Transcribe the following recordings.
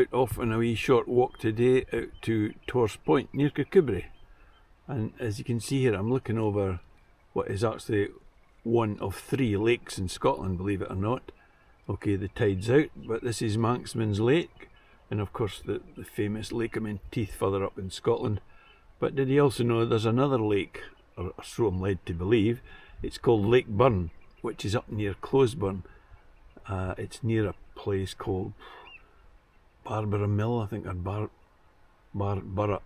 out off on a wee short walk today out to Torrs Point near Kircudbright, and as you can see here I'm looking over what is actually one of 3 lakes in Scotland, believe it or not. Okay, the tide's out, but this is Manxman's Lake, and of course the famous Lake of Menteith further up in Scotland. But did you also know there's another lake, or so I'm led to believe? It's called Lake Burn, which is up near Closeburn. It's near a place called Barbara Mill, I think, or Barbara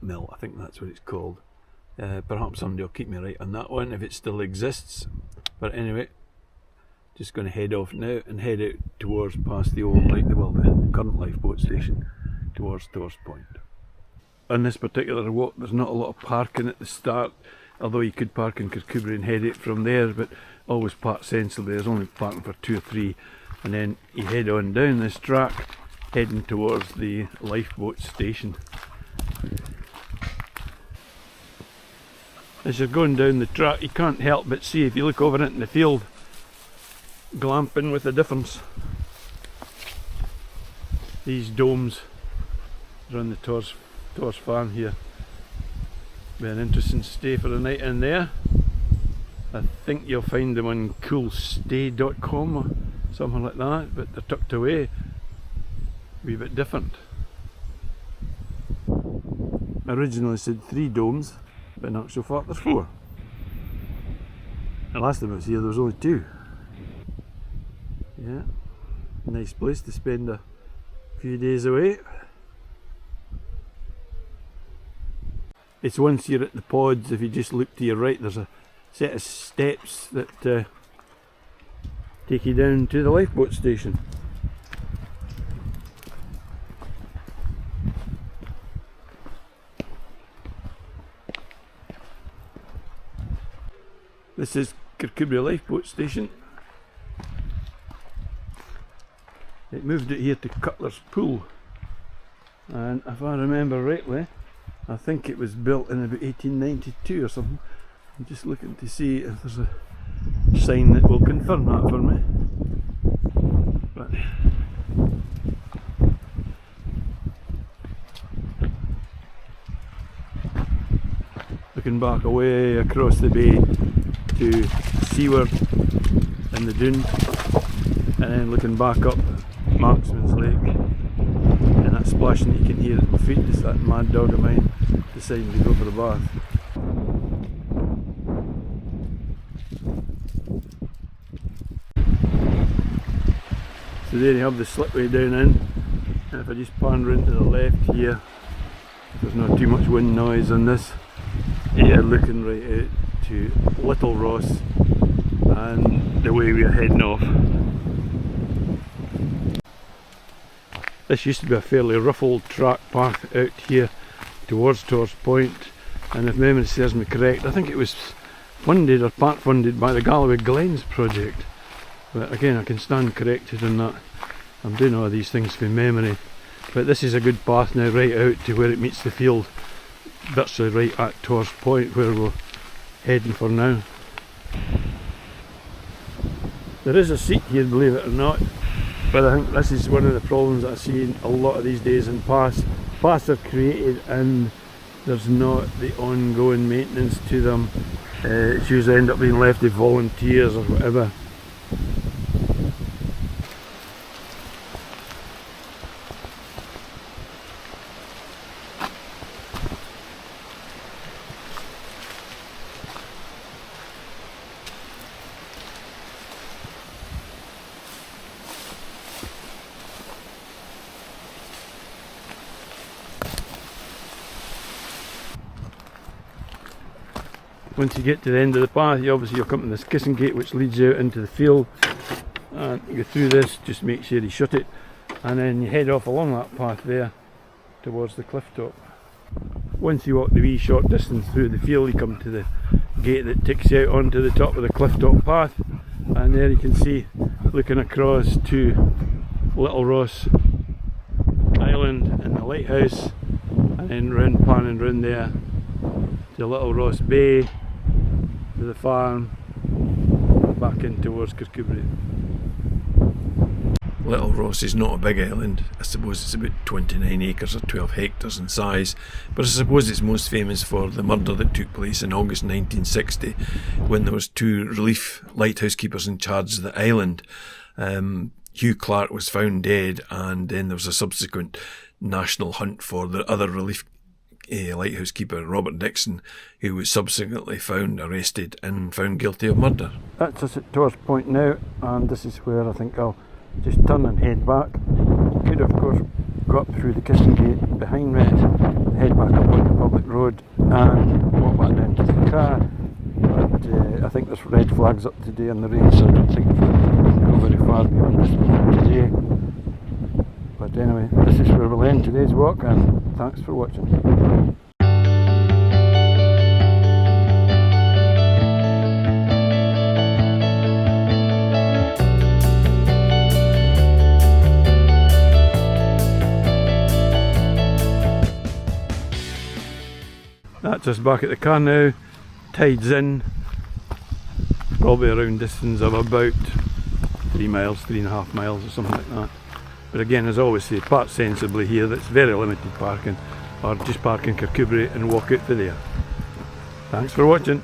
Mill, I think that's what it's called. Perhaps somebody will keep me right on that one if it still exists. But anyway, just going to head off now and head out towards past the old, the current lifeboat station, towards Torrs Point. On this particular walk, there's not a lot of parking at the start, although you could park in Kircudbright and head out from there, but always park sensibly. There's only parking for 2 or 3, and then you head on down this track, heading towards the lifeboat station. As you're going down the track, you can't help but see, if you look over it in the field, glamping with a difference. These domes around the Torrs farm here. Be an interesting stay for the night in there. I think you'll find them on coolstay.com or something like that, but they're tucked away, a wee bit different. I originally said 3 domes, but in actual fact there's 4. The last time I was here there was only 2. Yeah, nice place to spend a few days away. It's once you're at the pods, if you just look to your right, there's a set of steps that take you down to the lifeboat station. This is Kircudbright Lifeboat Station. It moved it here to Cutler's Pool, and if I remember rightly, I think it was built in about 1892 or something. I'm just looking to see if there's a sign that will confirm that for me. But looking back away across the bay to seaward in the dune, and then looking back up Manxman's Lake, and that splashing that you can hear at my feet is that mad dog of mine deciding to go for a bath. So there you have the slipway down in, and if I just pan round to the left here, there's not too much wind noise on this, you're looking right out to Little Ross and the way we are heading off. This used to be a fairly rough old track path out here towards Torrs Point, and if memory serves me correct, I think it was funded or part funded by the Galloway Glens project. But again, I can stand corrected on that. I'm doing all these things from memory. But this is a good path now right out to where it meets the field, virtually right at Torrs Point where we're heading for now. There is a seat here, believe it or not, but I think this is one of the problems that I see a lot of these days in paths. Paths are created and there's not the ongoing maintenance to them. It's usually end up being left to volunteers or whatever. Once you get to the end of the path, you'll come to this kissing gate which leads you out into the field, and you go through this, just make sure you shut it, and then you head off along that path there towards the cliff top. Once you walk the wee short distance through the field, you come to the gate that takes you out onto the top of the cliff top path, and there you can see, looking across to Little Ross Island and the lighthouse, and then round, panning round there to Little Ross Bay, to the farm, back in towards Kircudbright. Little Ross is not a big island. I suppose it's about 29 acres or 12 hectares in size, but I suppose it's most famous for the murder that took place in August 1960 when there was 2 relief lighthouse keepers in charge of the island. Hugh Clark was found dead, and then there was a subsequent national hunt for the other relief lighthouse keeper, Robert Dixon, who was subsequently found, arrested and found guilty of murder. That's us at Torrs Point now, and this is where I think I'll just turn and head back. Could of course go up through the kitchen gate behind me, head back up on the public road and walk back down to the car, but I think there's red flags up today on the rain, so I don't think we'll go very far beyond this point today. But anyway, this is where we'll end today's walk, and thanks for watching. That's us back at the car now. Tide's in, probably around distance of about 3 miles, 3.5 miles or something like that. But again, as I always say, park sensibly here. That's very limited parking, or just park in Kircudbright and walk out for there. Thanks for watching.